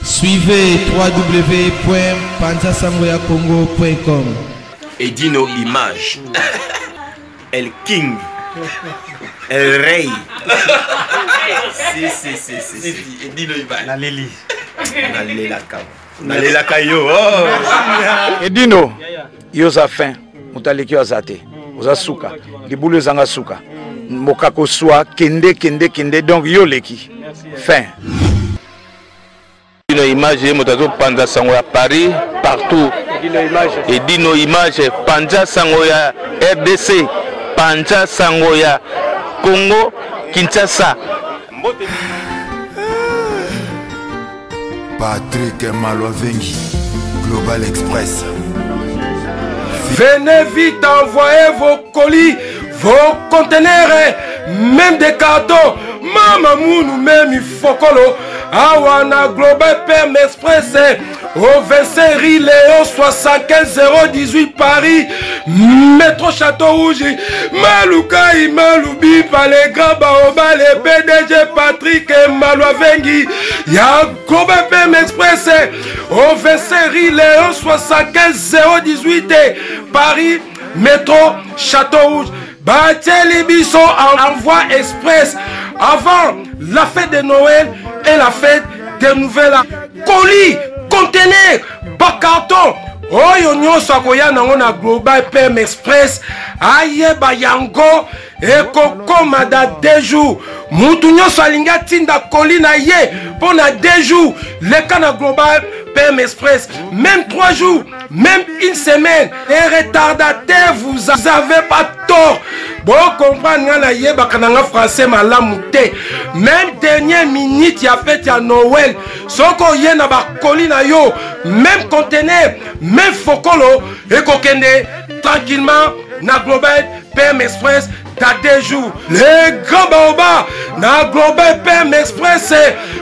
Suivez www.panzasangoyacongo.com. Edino Image. El King. El Rey. Si. Edino Image. La Lili. Nalelaka yo. Edino. Yoza fin. Mutaleki ozate. Oza suka. Libulu zanga suka. Mokako soa kende donc yo leki. Fin. Edino Image motazo Panza Sango ya Paris partout. Edino Image Panza Sango ya RDC, Panza Sango ya Congo Kinshasa. Patrick Malovengi, Global Express. Venez vite envoyer vos colis, vos conteneurs, même des cartons. Mama Mounou, même Fokolo. Awana Global PM Express. Au 25 rue Léon 75 018 Paris. Métro Château Rouge. Maloukaï, Maloubi, Palais Baoba, les PDG Patrick et Malovengi. Y'a Global PM Express. Au 25 rue Léon 75 018 Paris. Métro Château Rouge. Batelli Bisso envoi express avant la fête de Noël et la fête des nouvelles. Colis, conteneurs, bas carton. Oyo nyonso akoya nango na Global PM Express ayeba yango ekokoma da 2 jours. Mutu nyonso alinga tinda colis na ye pona 2 jours. Leka na Global PM Express, même 3 jours, même 1 semaine. Les retardataires, vous avez pas tort. Bon, comprendre na yeba kananga français malamute. Même dernière minute, y a fait ya Noël. Soko ye na ba colis na yo, même conteneur, même fokolo, et kokende tranquillement na Global PM Express. T'as 2 jours. Les grands baobas na Global PM Express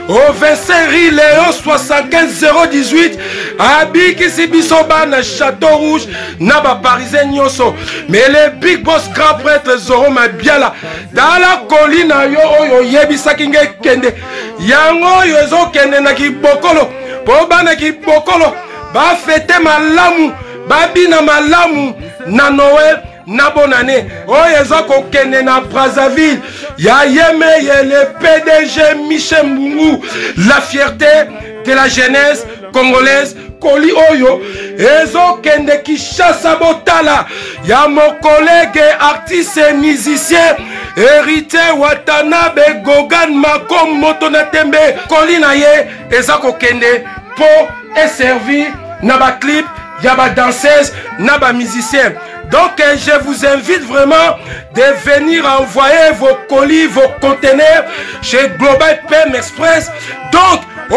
au 25 rue Léon 75 018 Abiki Sibisoba na Château Rouge na ba parisien nyoso. Mais les big boss grand prêtre Zoro Mabiala dans la colline yo oyo yebisaki nge kende yango yo zo kende na kibokolo po bana kibokolo ba fete malamu ba bina malamu na Noël na bonne année. Oyezo kokende na Brazzaville. Ya yeme le PDG Michel Mbungu, la fierté de la jeunesse congolaise. Koli oyo ezo kende Kinshasa botala. Ya mon collègue artiste et musicien héritier Watanabe Gogan Makom Motonatembe. Koli na ye ezo kokende pour et servi na ba clip, ya ba danseuse, na ba musicien. Donc je vous invite vraiment de venir envoyer vos colis, vos conteneurs chez Global PM Express. Donc, au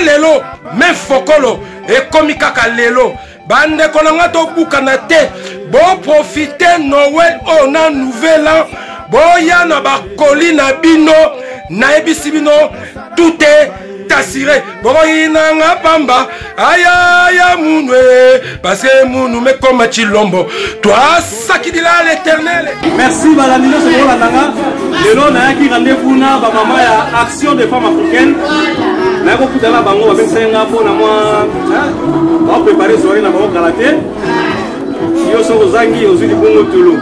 lelo, même Fokolo et Komikaka lelo. Bande konangato bukanate. Bon profiter Noël on a nouvel an. Bon yana ba colis na bino, na ebisibino, tout est assuré. Bon inanga pamba aya mounoué parce que mounou me comme chilombo toi sakidila l'éternel. Merci Balamino c'est la nanga lelo na yaki rendez-vous na ba mama ya action des femmes africaines na ko kutala bango ba bensenga pona moi on préparer soirée na bango karaté yo so zangi ozuli bongo tulu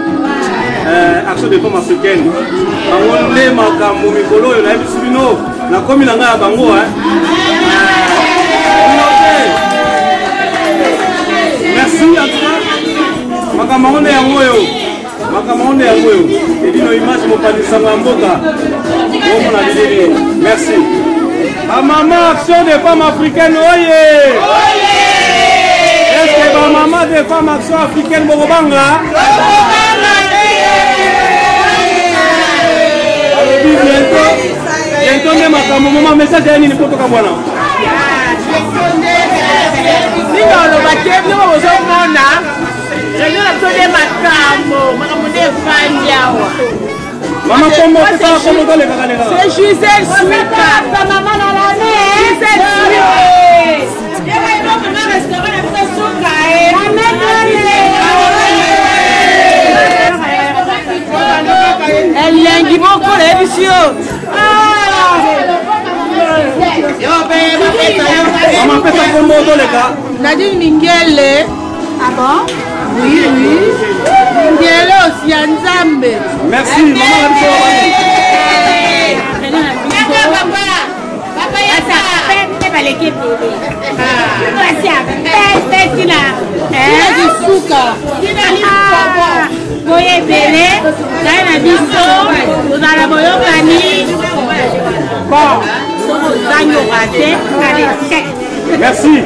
action des femmes africaines bango ne makambo mikolo yo na bisibino na komi na nga bango merci à toi makamone ya moyo Edino Image mopanisa mboka bomo na bideli merci ba maman action des femmes africaines oye est-ce que ba maman des femmes action africaines bokobanga bientôt ne makambo mama message ya nini potoka bwana Nino lo bakebyo bozomona Reno la tole makambo makambo fanjawa Mama kombo tata kombo tole kakanela C'est Gisèle Suika ta maman na la Gisèle Suika Yewa ino mama restaurant na pita Suika Elle yangi boko le bisio Maman, fais ça comme les gars. Nadine Mingele. Ah bon? Oui, oui. Mingele aussi à Nzambe. Merci, maman. Merci.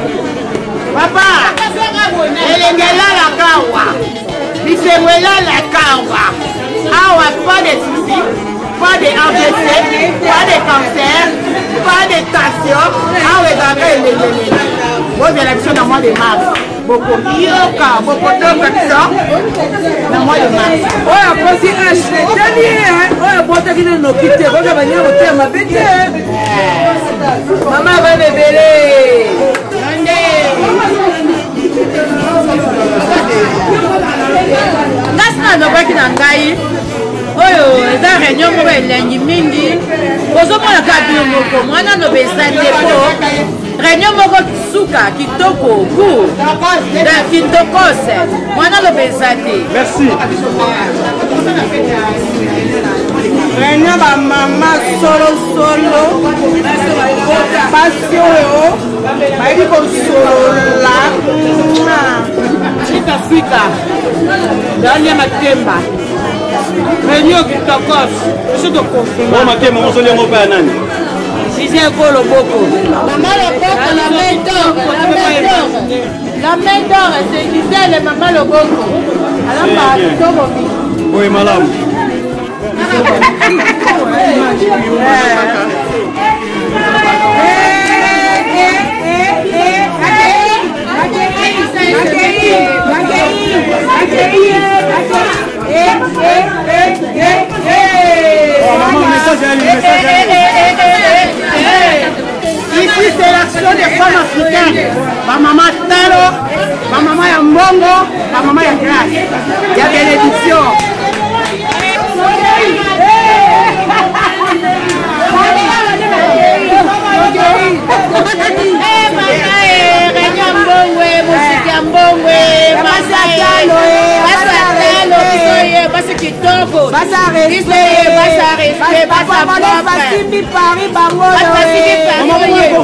Papa, elle est là la kawa. Il s'est là la kawa. Ah ouais, pas de soucis, pas de AVC, pas de cancer, pas de tension. Ah ouais, d'accord, moi j'ai l'option dans moi de mars. Beaucoup yoka, beaucoup de questions dans moi de mars. Ouais, après si acheter, ouais, après qui nous quitter, on va venir au thème à bête. Maman va me bêler. Ngasina nobaki na ngai oyo eza réunion moko elengi mingi ozomona kaka bino moko mwana nobesa te po réunion moko suka kitoko ku kitokose mwana nobesa te. Merci. Réunion ba mama solo basi oyo bayebi kosolola Afrika Daniel Matemba réunion kitokose je te confirme Bon Matemba on soli ngo pa nani Gisèle Koloboko maman Loboko la main d'or c'est Gisèle maman Loboko alors pas Tobomi oui madame Ici c'est l'action des femmes africaines. Ma maman Talo, ma maman Yambongo, ma maman Yagrâce. Il y a bénédiction.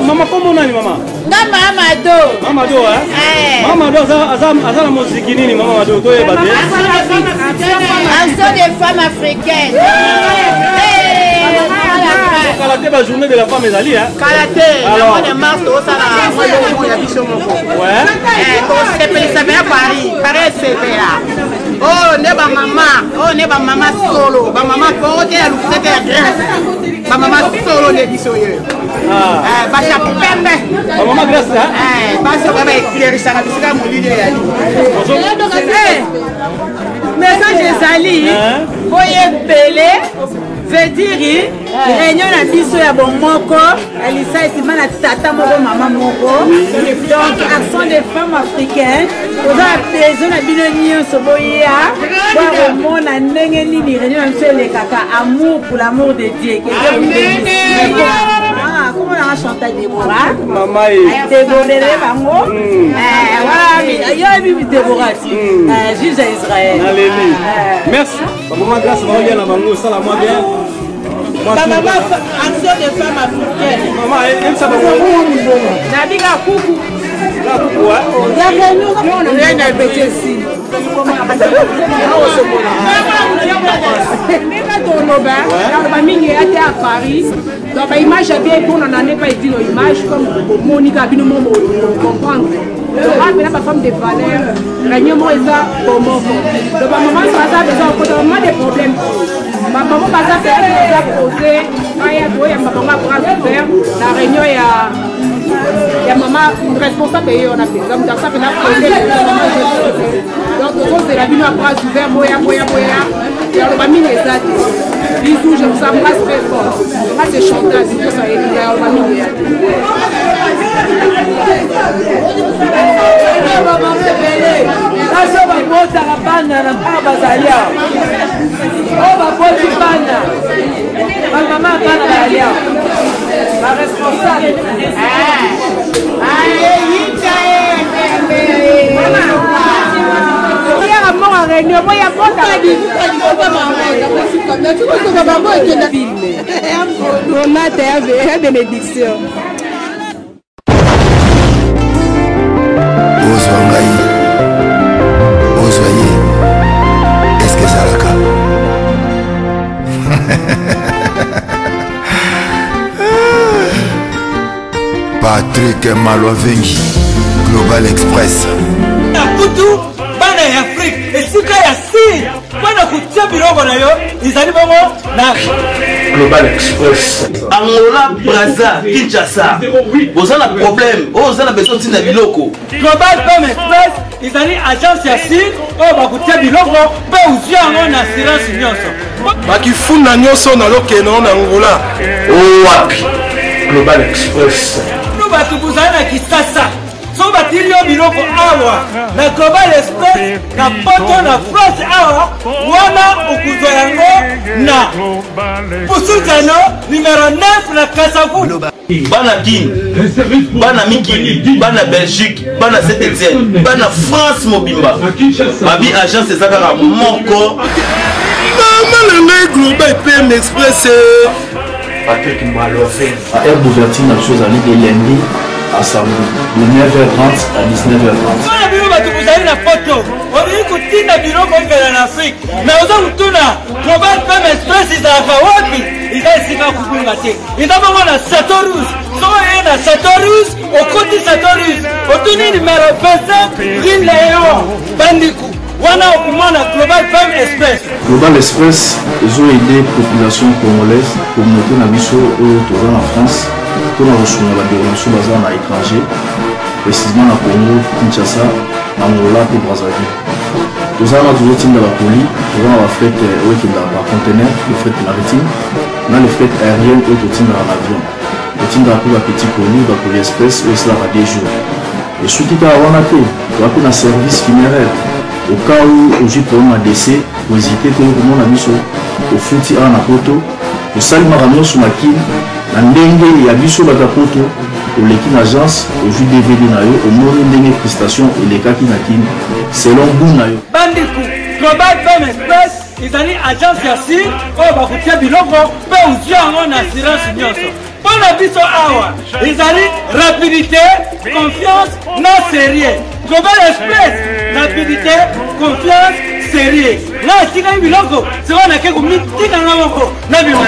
Maman, comment on a maman? Mamado, hein? Mamado, ça la musique nini, Mamado, toi, action des femmes africaines. Kalaté, la journée de la femme est allée, hein? Kalaté, le mois de mars, ça va Paris, Paris, c'est là. Oh, ne ba maman solo, ba maman côté à l'ouest de la Grèce. Ba maman solo les bisoyeux. Ba cha pembe. Ba maman Grèce hein? Ba ça va éclairer ça na bisika mo leader ya li. Message ezali, voyez belé veut dire réunion na biso ya bomoko Elisa esima na tata moko mama moko donc action des femmes africaines oza besoin na bino nyonso boya bomona ndenge nini réunion na biso elekaka amour pour l'amour de Dieu comment on a chanté Déborah maman Déborah bango voilà yo bibi Déborah juge Israël merci maman grâce à bien la bango ça la moi bien maman action des femmes africaines maman elle ça va Nabiga kuku mingi ate à Paris donc image bien pour on n'en est pas dit image comme Monica bino momo comprendre donc là ma femme de valeur réunion moi ça bon bon donc maman ça besoin vraiment des problèmes ma maman va ça faire poser ya maman bras ouvert la réunion ya maman responsable et on a fait donc ça fait la poser donc on la bino bras ouvert moya et on va mine ça bisous je vous embrasse très fort moi c'est chantage tout ça et on va mine Naso bakota bana na bazalia. Oh bakoti bana. Ba mama bana bazalia. Ba responsable. réunion boya bota Renate ya bénédiction. Ozwangai, Ozwaye, est-ce que ça le cas? Patrick Malovengi, Global Express. Nakutu bana ya Afrique esika ya si bana kutia biloko na yo izali bongo na Global Express. Angola, Brazza, Kinshasa. Vous avez un problème. Vous avez besoin de biloko. Global Femme Express izali agence ya si oyo bakutia biloko mpe uzwi yango na assurance nyonso bakifunda nyonso nalokende na Angola. Wapi Global Express. nu bato bozali na Kisasa so batili yo biloko awa na Global Express na poto na France awa wana okuzwa yango na Pusukano numéro 9 na Kasavu. Bana Guinée, Bana Mikili, Bana Belgique, Bana Saint-Etienne, Bana France Mobimba. Babi agence ezaka moko. Maman Global PM Express. Patrick Malovengi. À air d'ouverture, la chose allait de lundi à samedi, de 9h30 à 19h30. Wana bino bato bozali na poto olingi kotinda biloko ovela na Afrique me oza kotuna Global Femme Express ezalaka wapi eza esika kobunga te eza bongo na Satorus soko eye na Satorus okoti Satorus otuni numéro 25 rue Léon Bandiku wana okomona Global Femme Express. Global Express, ils ont aidé la population congolaise, communauté na biso oyo toza na France, pour na resunga ba déronation baza na étranger, précisément na Congo, Kinshasa, na Angola et Brazzaville. Toza na toujours tinda ba colis, toza na ba fret oyo kinda ba conteneur, le fret maritime, na le fret aérien oyo totinda na avion. Totinda pe ba petit colis, ba colis express oyo sala 2 jours. Et soki ka wana te, toza pe na service funéraire. Au cas où j'ai problème à décès, vous hésitez que vous mon ami au fouti à la poto, au salimar à sur ma kin, la dengue et à biso la poto, au l'équipe agence, au jus DVD nayo, au monde dengue prestation et les cas qui n'akin, selon vous nayo. Bandiku, Global Femme Express, ils ont agence ya si, oyo bakutia biloko, pe uzwi yango na assurance nyonso. Pona biso awa, ils ont rapidité, confiance, na sérieux. Global Express, rapidité, confiance, sérieux. Là, si vous avez un biloko, c'est qu'on a quelque chose qui est moko. Na biloko.